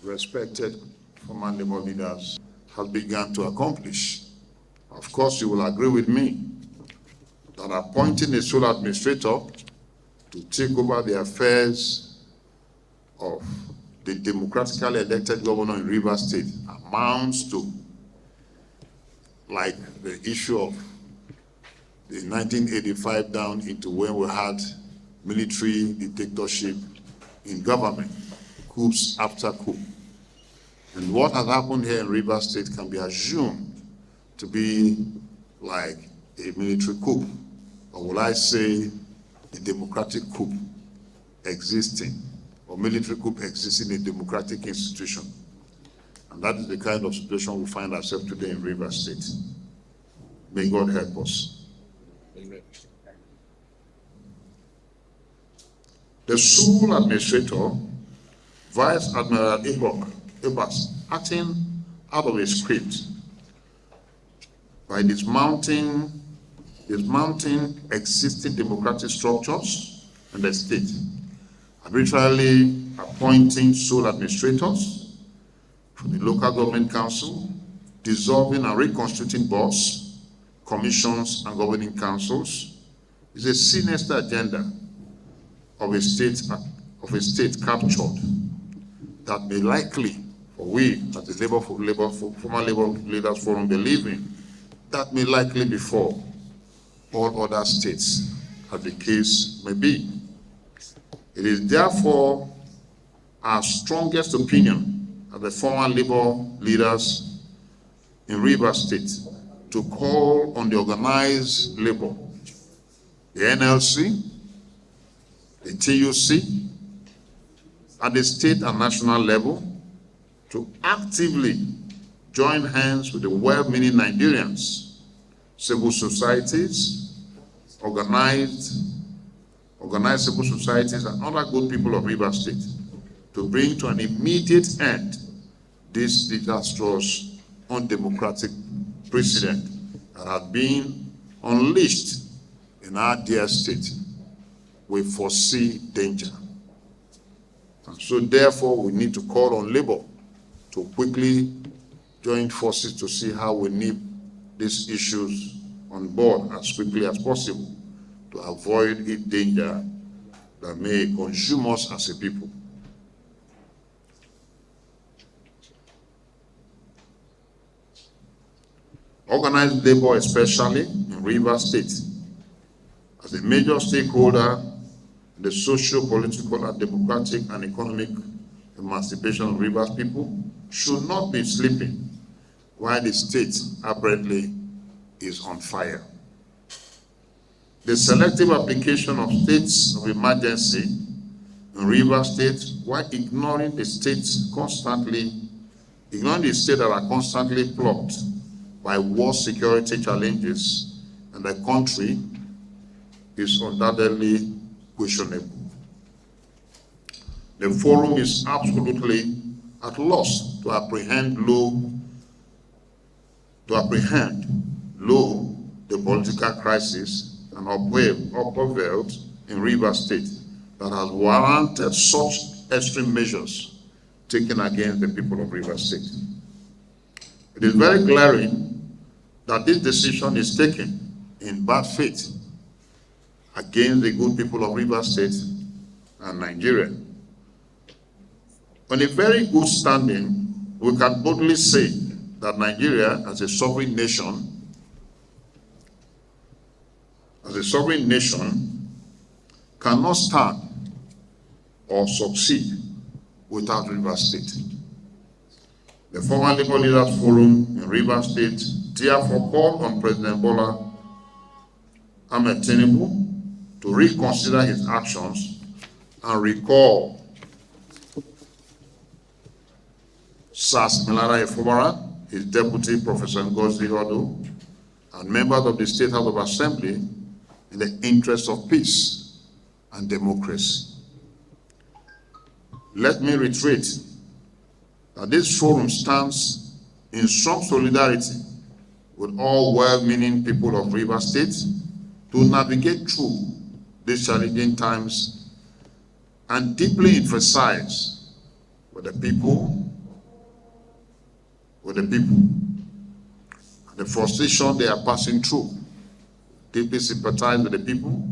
respected former Labour leaders have begun to accomplish. Of course, you will agree with me that appointing a sole administrator to take over the affairs of the democratically elected governor in Rivers State amounts to like the issue of the 1985 down into when we had military dictatorship in government, coups after coup. And what has happened here in Rivers State can be assumed to be like a military coup, or will I say a democratic coup existing, or military coup existing in a democratic institution. And that is the kind of situation we find ourselves today in Rivers State. May God help us. Amen. The sole administrator, Vice Admiral Ebas, acting out of a script by dismounting existing democratic structures in the state, arbitrarily appointing sole administrators for the local government council, dissolving and reconstituting boards, commissions, and governing councils, is a sinister agenda of a state captured that may likely, for we as the former Labour Leaders Forum believe in, that may likely befall all other states, as the case may be. It is therefore our strongest opinion as the former Labour leaders in Rivers State to call on the organized labor, the NLC, the TUC, at the state and national level, to actively join hands with the well-meaning Nigerians, civil societies, organized civil societies, and other good people of Rivers State to bring to an immediate end this disastrous, undemocratic precedent that has been unleashed in our dear state. We foresee danger. And so therefore we need to call on Labour to quickly join forces to see how we nip these issues on board as quickly as possible to avoid a danger that may consume us as a people. Organized labor, especially in Rivers State, as a major stakeholder in the socio-political and democratic and economic emancipation of Rivers people, should not be sleeping while the state apparently is on fire. The selective application of states of emergency in Rivers State while ignoring the states that are constantly plucked by war security challenges in the country is undoubtedly questionable. The forum is absolutely at loss to apprehend low the political crisis and upheaval in Rivers State that has warranted such extreme measures taken against the people of Rivers State. It is very glaring that this decision is taken in bad faith against the good people of Rivers State and Nigeria. On a very good standing, we can boldly say that Nigeria, as a sovereign nation, cannot stand or succeed without Rivers State. The former Labour Leaders Forum in Rivers State therefore called on President Bola Ahmed Tinubu to reconsider his actions and recall Sas Melara Efubara, his deputy, Professor Ngozi Odo, and members of the State House of Assembly in the interest of peace and democracy. Let me reiterate that this forum stands in strong solidarity with all well-meaning people of Rivers State to navigate through these challenging times and deeply emphasize with the people with the people. The frustration they are passing through, deeply sympathize with the people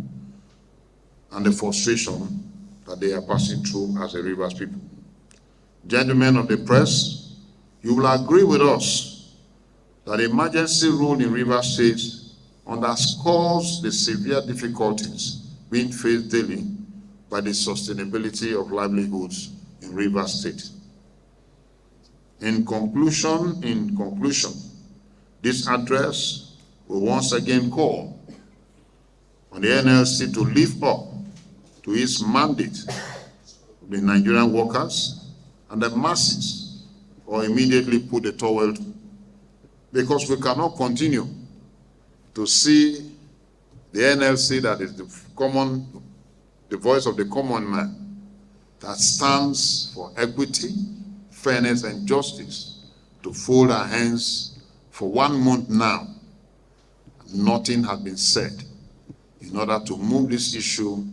and the frustration that they are passing through as the Rivers people. Gentlemen of the press, you will agree with us that the emergency rule in Rivers State underscores the severe difficulties being faced daily by the sustainability of livelihoods in Rivers State. In conclusion, this address will once again call on the NLC to live up to its mandate of the Nigerian workers and the masses, or immediately put the towel, because we cannot continue to see the NLC, that is the voice of the common man, that stands for equity, fairness, and justice, to fold our hands for 1 month now. Nothing has been said in order to move this issue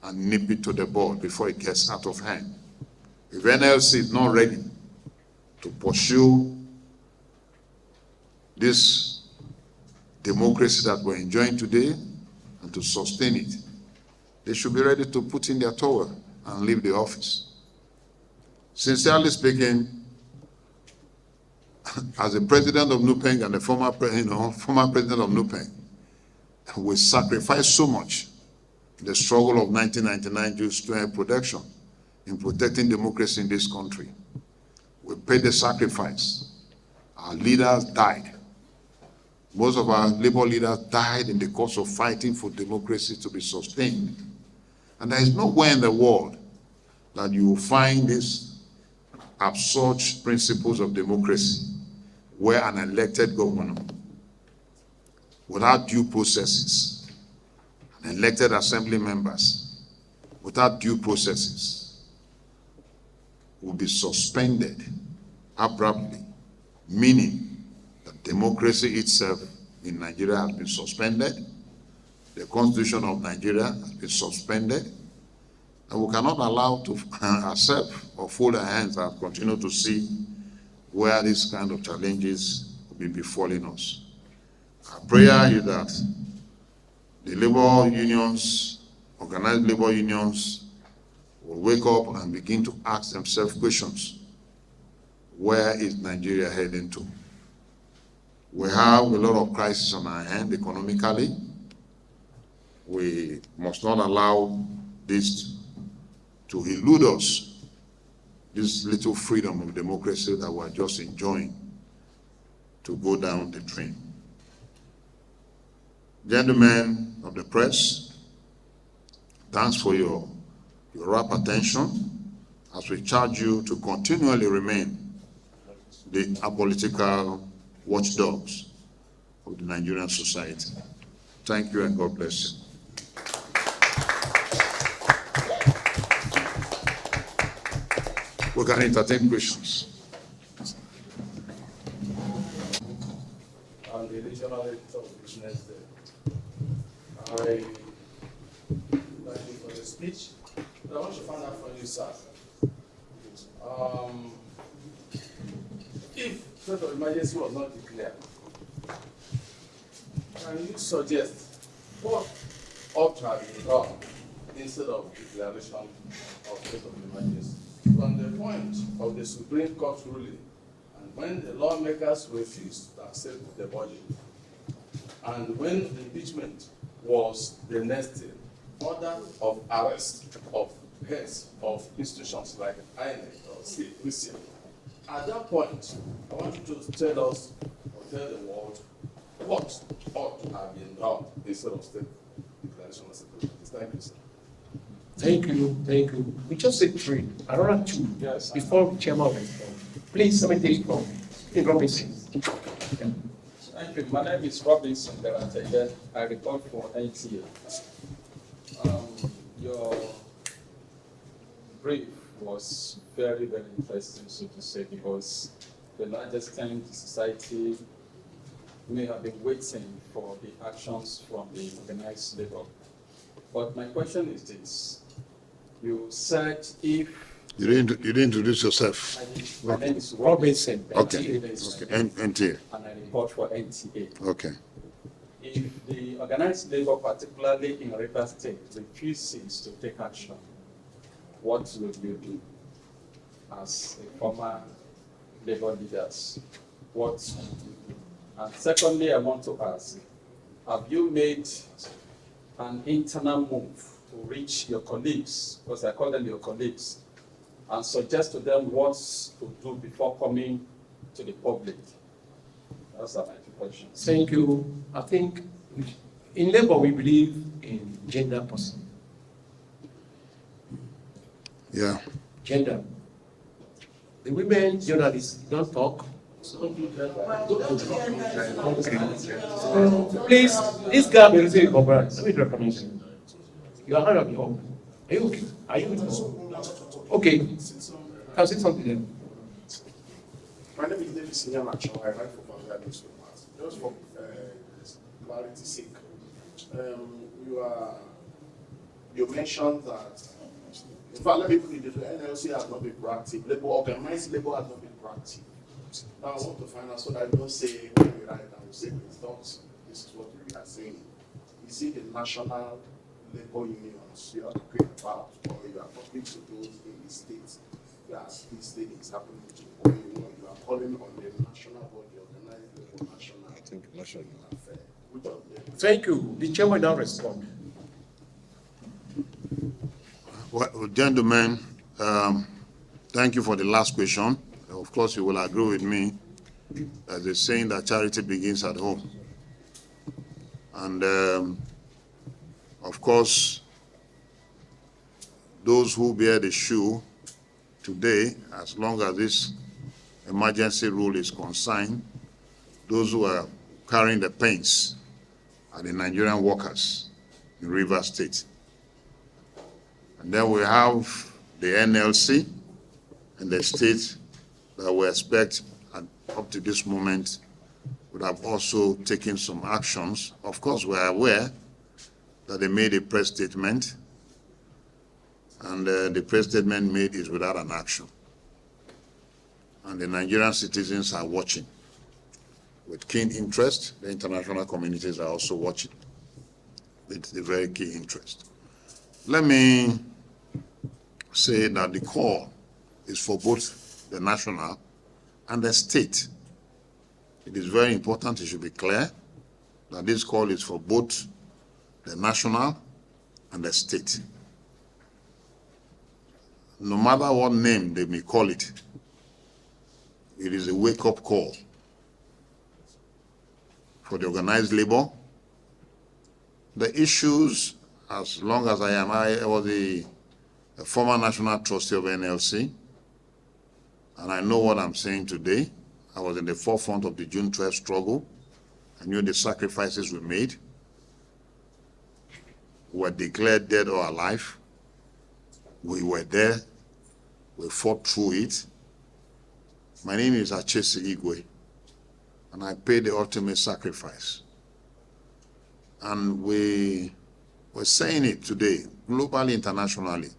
and nip it to the bud before it gets out of hand. If NLC is not ready to pursue this democracy that we're enjoying today and to sustain it, they should be ready to put in their towel and leave the office. Sincerely speaking, as the president of NUPENG and the former president of NUPENG, we sacrificed so much in the struggle of 1999 Jewish production in protecting democracy in this country. We paid the sacrifice. Our leaders died. Most of our labor leaders died in the course of fighting for democracy to be sustained. And there is nowhere in the world that you will find these absurd principles of democracy where an elected governor, without due processes, and elected assembly members, without due processes, will be suspended abruptly, meaning that democracy itself in Nigeria has been suspended, the Constitution of Nigeria has been suspended, and we cannot allow to accept or fold our hands and continue to see where these kind of challenges will be befalling us. Our prayer is that the labor unions, organized labor unions, will wake up and begin to ask themselves questions. Where is Nigeria heading to? We have a lot of crises on our hand economically. We must not allow this to elude us, this little freedom of democracy that we're just enjoying, to go down the drain. Gentlemen of the press, thanks for your rapt attention as we charge you to continually remain the apolitical watchdogs of the Nigerian society. Thank you and God bless you. We can entertain questions. I'm the regional editor of Business Day. I thank you for the speech. But I want to find out from you, sir. If state of emergency was not declared, can you suggest what ought to have been done instead of declaration of state of emergency? From the point of the Supreme Court ruling, and when the lawmakers refused to accept the budget, and when the impeachment was the next thing, order of arrest of heads of institutions like INEC or CPC. At that point, I want you to tell us, or tell the world, what ought to have been done instead of state declaration of state. Thank you, sir. Thank you. We just said three. Another two. Yes. Before the chairman responds. Please, let me take it from Robinson. Yeah. Thank you. My name is Robinson Garantaya. I report for NTA. Your brief was very, very interesting, so to say, because the largest time the society may have been waiting for the actions from the organized labor. But my question is this. You said if You didn't introduce yourself. My name is Robinson. Okay. NTA, Okay. NTA. and I report for NTA. Okay. If the organized labor, particularly in Rivers State, refuses to take action, what will you do as a former labor leaders? What will you do? And secondly, I want to ask, have you made an internal move to reach your colleagues, because I call them your colleagues, and suggest to them what to do before coming to the public? Those are my two questions. Thank you. I think in labor we believe in gender person. Yeah. Gender. The women journalists don't talk. So, please, this guy will receive for brand. Let me recommend you. You are hand of your own. Are you okay? Are you with us? Okay. Can I say something then? My name is David Senior Nacho. I write for Bangladesh Newspapers. Just for clarity's sake, you mentioned that. In fact, let me put it this way: NLC has not been proactive. Organized labor has not been proactive. Now I want to find out so that I don't say when we write and we say it's not. This is what we are saying. Is it the national labor unions you are talking about, or you are talking to those in the states that this thing is happening to, or you are calling on the national body, organized labor national? I think national affair. Which of them? Thank you. The chairman now respond. Well, gentlemen, thank you for the last question. Of course, you will agree with me as a saying that charity begins at home. And of course, those who bear the shoe today, as long as this emergency rule is consigned, those who are carrying the pains are the Nigerian workers in Rivers State. And then we have the NLC and the state that we expect up to this moment would have also taken some actions. Of course, we are aware that they made a press statement, and the press statement made is without an action. And the Nigerian citizens are watching with keen interest. The international communities are also watching with a very keen interest. Let me say that the call is for both the national and the state. It is very important, it should be clear, that this call is for both the national and the state. No matter what name they may call it, it is a wake-up call for the organized labor. The issues, as long as I was a former national trustee of NLC, and I know what I'm saying today. I was in the forefront of the June 12th struggle. I knew the sacrifices we made. We were declared dead or alive. We were there. We fought through it. My name is Achesi Igwe, and I paid the ultimate sacrifice. And we were saying it today, globally, internationally.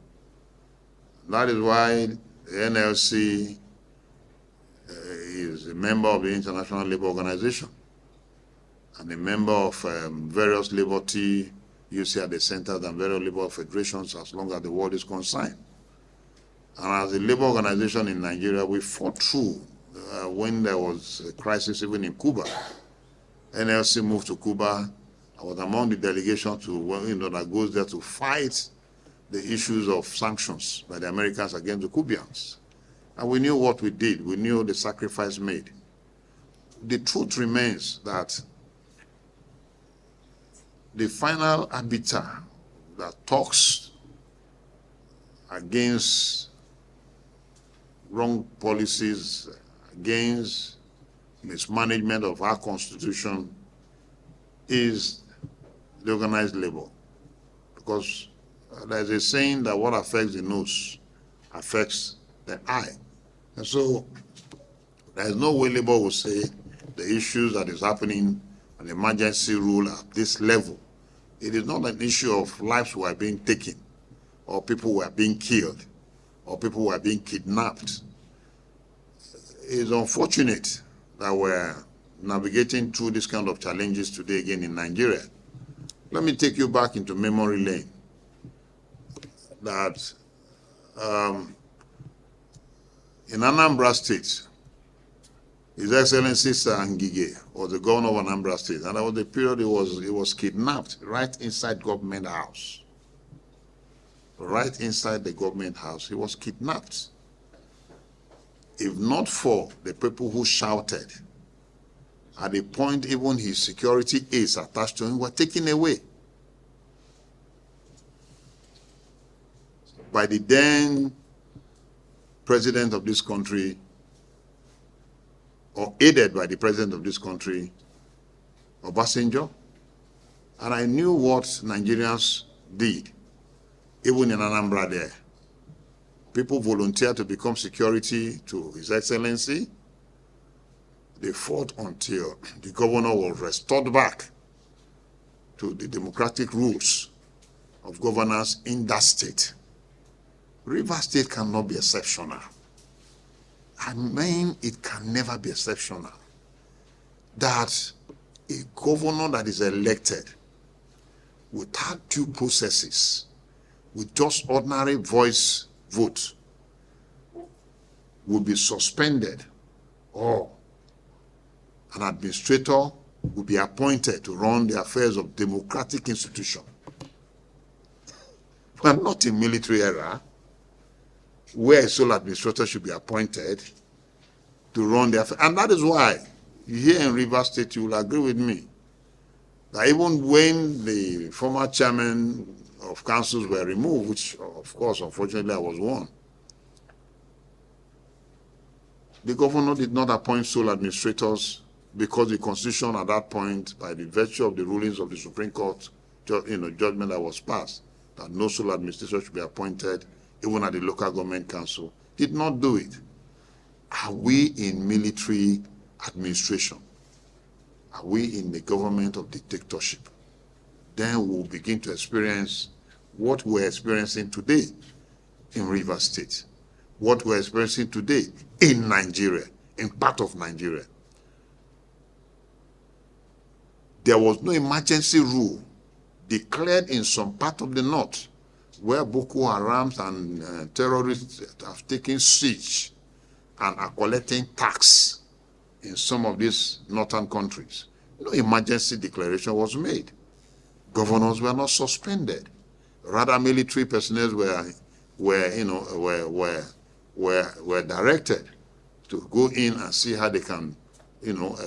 That is why the NLC is a member of the International Labour Organization and a member of various labor TUC at the centers and various labor federations as long as the world is concerned. And as a labor organization in Nigeria, we fought through when there was a crisis even in Cuba. NLC moved to Cuba. I was among the delegation that goes there to fight the issues of sanctions by the Americans against the Cubans. And we knew what we did. We knew the sacrifice made. The truth remains that the final arbiter that talks against wrong policies, against mismanagement of our constitution is the organized labor. Because there's a saying that what affects the nose affects the eye. And so there's no way labor will say the issues that is happening, an emergency rule at this level. It is not an issue of lives who are being taken or people who are being killed or people who are being kidnapped. It's unfortunate that we're navigating through this kind of challenges today again in Nigeria. Let me take you back into memory lane. That in Anambra State, His Excellency Sir Ngige was the governor of Anambra State, and that was the period he was kidnapped right inside government house. Right inside the government house, he was kidnapped. If not for the people who shouted, at the point even his security aides attached to him were taken away by the then president of this country, or aided by the president of this country, Obasanjo. And I knew what Nigerians did, even in Anambra there. People volunteered to become security to His Excellency. They fought until the governor was restored back to the democratic rules of governance in that state. Rivers State cannot be exceptional. I mean, it can never be exceptional. That a governor that is elected without due processes, with just ordinary voice vote, will be suspended, or an administrator will be appointed to run the affairs of democratic institution. We are not in military era where a sole administrator should be appointed to run the affairs. And that is why here in Rivers State, you will agree with me that even when the former chairman of councils were removed, which of course, unfortunately, I was one, the governor did not appoint sole administrators, because the constitution at that point, by the virtue of the rulings of the Supreme Court, judgment that was passed, that no sole administrator should be appointed, even at the local government council, did not do it. Are we in military administration? Are we in the government of dictatorship? Then we'll begin to experience what we're experiencing today in Rivers State, what we're experiencing today in Nigeria, in part of Nigeria. There was no emergency rule declared in some part of the north, where Boko Haram and terrorists have taken siege and are collecting tax in some of these northern countries. No emergency declaration was made. Governors were not suspended. Rather, military personnel were directed to go in and see how they can,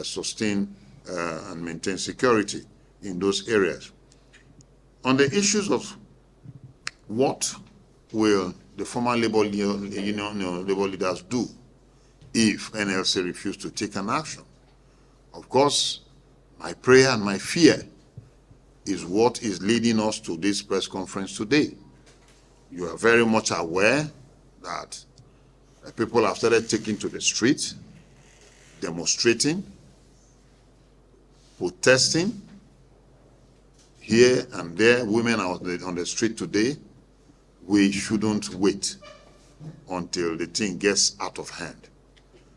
sustain and maintain security in those areas. On the issues of what will the former labor leaders do if NLC refuse to take an action? Of course, my prayer and my fear is what is leading us to this press conference today. You are very much aware that people have started taking to the street, demonstrating, protesting. Here and there, women are on the street today. We shouldn't wait until the thing gets out of hand.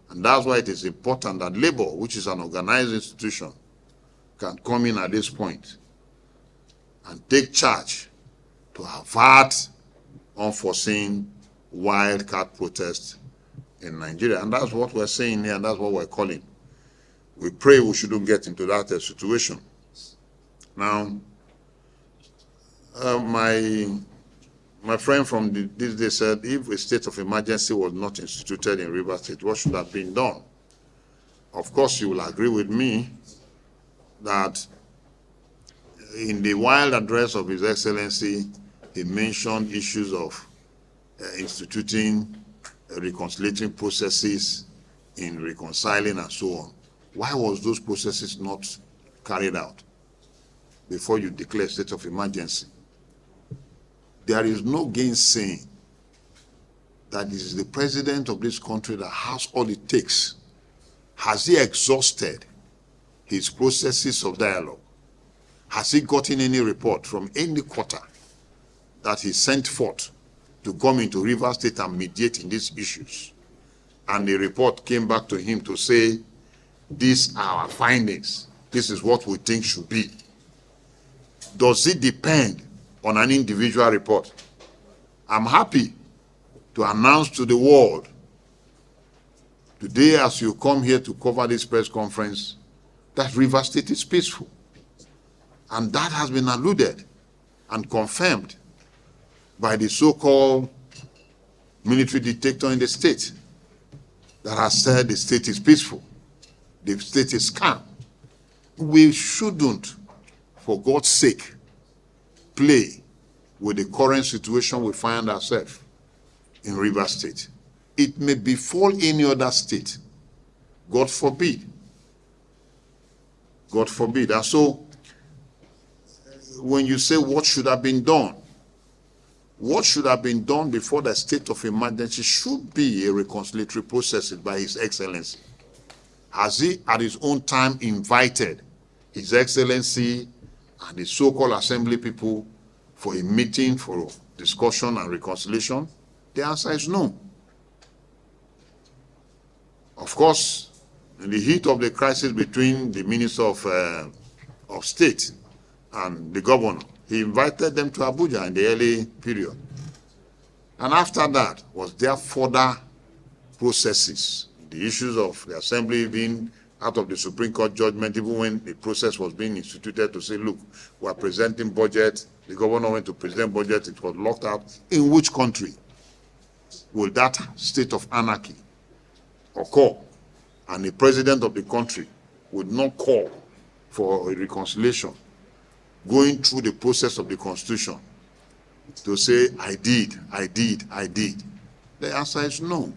And that's why it is important that labor, which is an organized institution, can come in at this point and take charge to avert unforeseen wildcat protests in Nigeria. And that's what we're saying here, and that's what we're calling. We pray we shouldn't get into that situation. Now, my friend from this day said, if a state of emergency was not instituted in Rivers State, what should have been done? Of course, you will agree with me that in the wild address of His Excellency, he mentioned issues of instituting reconciliatory processes in reconciling and so on. Why was those processes not carried out before you declare state of emergency? There is no gainsaying that this is the president of this country that has all it takes. Has he exhausted his processes of dialogue? Has he gotten any report from any quarter that he sent forth to come into Rivers State and mediate in these issues. And the report came back to him to say, these are our findings. This is what we think should be. Does it depend on an individual report? I'm happy to announce to the world today, as you come here to cover this press conference, that Rivers State is peaceful. And that has been alluded and confirmed by the so-called military dictator in the state that has said the state is peaceful, the state is calm. We shouldn't, for God's sake, play with the current situation we find ourselves in Rivers State. It may befall any other state. God forbid. God forbid. And so, when you say what should have been done, what should have been done before the state of emergency should be a reconciliatory process by His Excellency. Has he at his own time invited His Excellency and the so-called assembly people for a meeting for discussion and reconciliation? The answer is no. Of course, in the heat of the crisis between the Minister of State and the governor, he invited them to Abuja in the early period. And after that, was there further processes, the issues of the assembly being out of the Supreme Court judgment, even when the process was being instituted to say, look, we are presenting budget, the governor went to present budget, it was locked out. In which country will that state of anarchy occur? And the president of the country would not call for a reconciliation, going through the process of the Constitution to say, I did. The answer is no.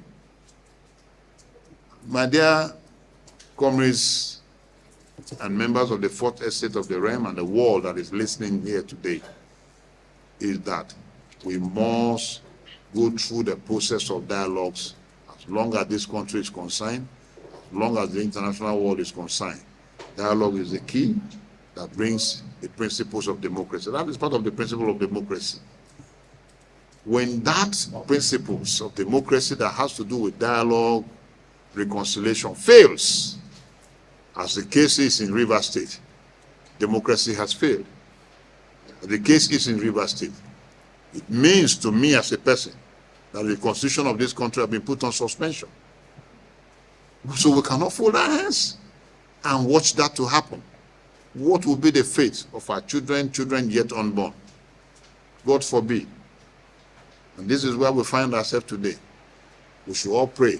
My dear comrades and members of the Fourth Estate of the Realm and the world that is listening here today, is that we must go through the process of dialogues as long as this country is concerned, as long as the international world is concerned. Dialogue is the key that brings the principles of democracy. That is part of the principle of democracy. When that principles of democracy that has to do with dialogue, reconciliation fails, as the case is in Rivers State, democracy has failed. The case is in Rivers State. It means to me as a person that the constitution of this country has been put on suspension. So we cannot fold our hands and watch that to happen. What will be the fate of our children yet unborn? God forbid. And this is where we find ourselves today. We should all pray.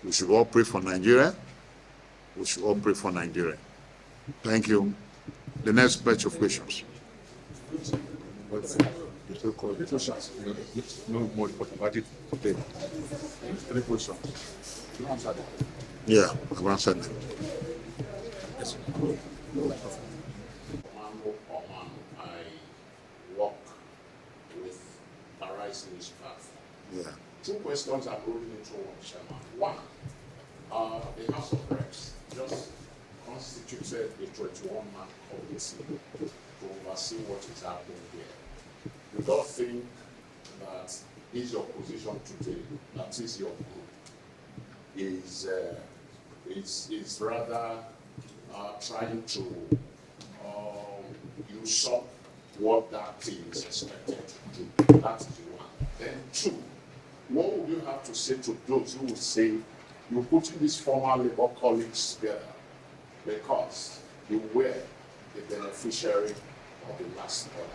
We should all pray for Nigeria. We should all pray for Nigeria. Thank you. The next batch of questions. No more about it today. Any question? Yeah, I've answered them. Yes. I work with Arise in this platform. Yeah. Two questions are rolling into one, Chairman. One, the House of Reps just constituted a 21-man committee to oversee what is happening here. You don't think that is your position today, that is your group, is rather trying to usurp what that team is expected to do? That is one. Then two, what would you have to say to those who would say you put in these former labor colleagues together because you were the beneficiary of the last order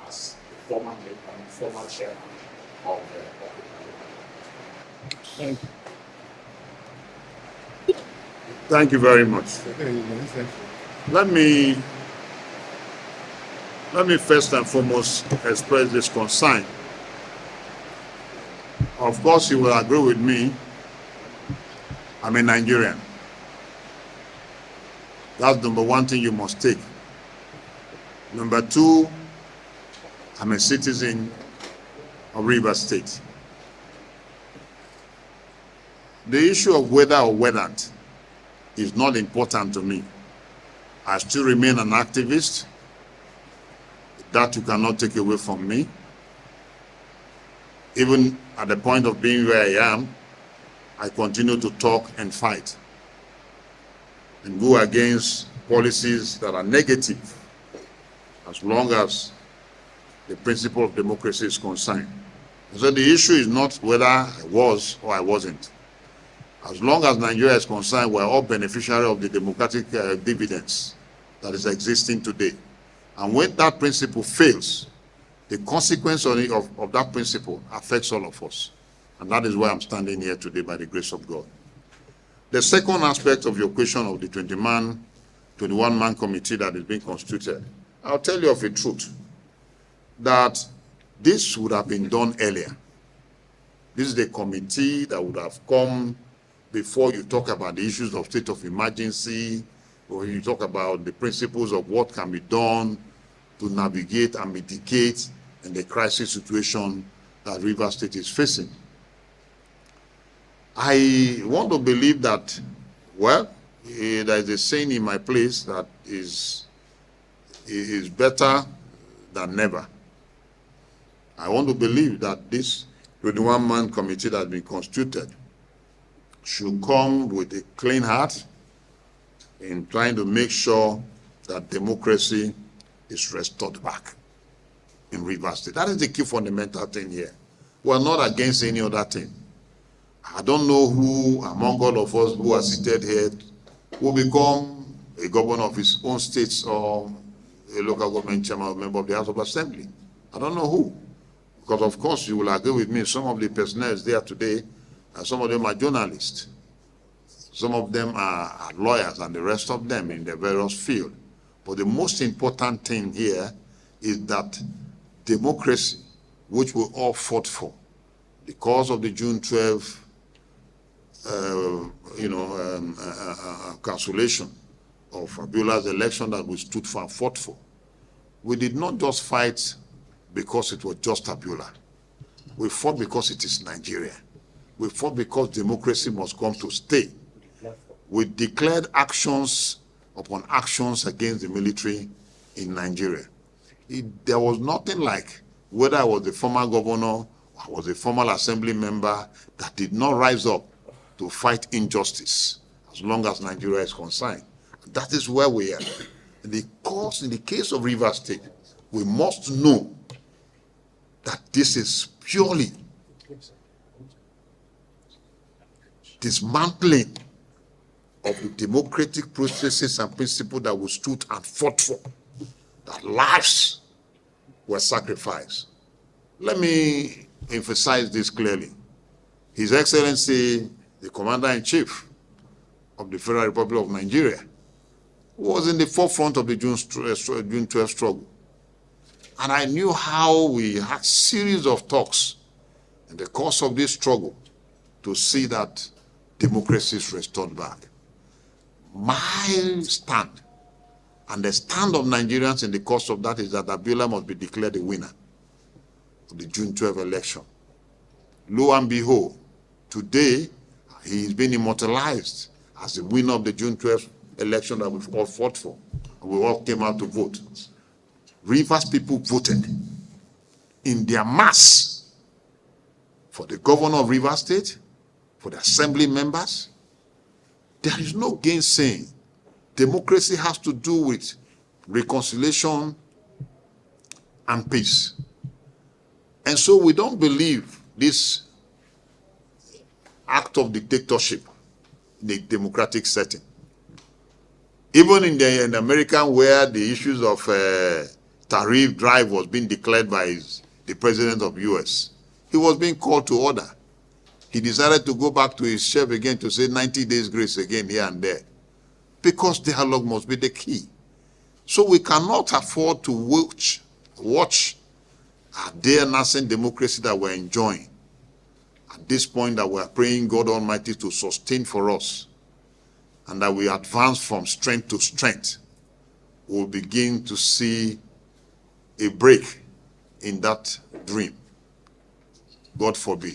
as the former member and former chairman of the Thank you. Thank you very much. Let me first and foremost express this concern. Of course, you will agree with me. I'm a Nigerian. That's number one thing you must take. Number two, I'm a citizen of Rivers State. The issue of whether or whether is not important to me. I still remain an activist. That you cannot take away from me. Even at the point of being where I am, I continue to talk and fight and go against policies that are negative as long as the principle of democracy is concerned. So the issue is not whether I was or I wasn't. As long as Nigeria is concerned, we're all beneficiaries of the democratic dividends that is existing today. And when that principle fails, the consequence of that principle affects all of us. And that is why I'm standing here today by the grace of God. The second aspect of your question of the 21-man committee that is being constituted, I'll tell you of a truth, that this would have been done earlier. This is the committee that would have come before you talk about the issues of state of emergency, or you talk about the principles of what can be done to navigate and mitigate in the crisis situation that Rivers State is facing. I want to believe that, well, there is a saying in my place that is better than never. I want to believe that this 21-man committee that has been constituted should come with a clean heart in trying to make sure that democracy is restored back in Rivers State. That is the key fundamental thing here. We're not against any other thing. I don't know who among all of us who are seated here will become a governor of his own states or a local government chairman or member of the House of Assembly. I don't know who. Because of course you will agree with me, some of the personnel there today, some of them are journalists. Some of them are lawyers and the rest of them in their various fields. But the most important thing here is that democracy, which we all fought for, because of the June 12 cancellation of Abiola's election that we stood for and fought for. We did not just fight because it was just Abiola. We fought because it is Nigeria. We fought because democracy must come to stay. We declared actions upon actions against the military in Nigeria. There was nothing like whether I was the former governor or I was a former assembly member that did not rise up to fight injustice as long as Nigeria is concerned. That is where we are. In the case of Rivers State, we must know that this is purely dismantling of the democratic processes and principles that we stood and fought for, that lives were sacrificed. Let me emphasize this clearly. His Excellency, the Commander-in-Chief of the Federal Republic of Nigeria, was in the forefront of the June 12 struggle. And I knew how we had series of talks in the course of this struggle to see that democracy is restored back. My stand and the stand of Nigerians in the course of that is that Abiola must be declared the winner of the June 12 election. Lo and behold, today he is being immortalized as the winner of the June 12 election that we've all fought for. And we all came out to vote. Rivers people voted in their mass for the governor of Rivers State, for the assembly members. There is no gainsaying. Democracy has to do with reconciliation and peace. And so we don't believe this act of dictatorship in a democratic setting. Even in the American, where the issues of tariff drive was being declared by the president of US, he was being called to order. He decided to go back to his chef again to say 90 days grace again here and there, because dialogue must be the key. So we cannot afford to watch our dear nascent democracy that we're enjoying at this point, that we're praying God Almighty to sustain for us, and that we advance from strength to strength. We'll begin to see a break in that dream. God forbid.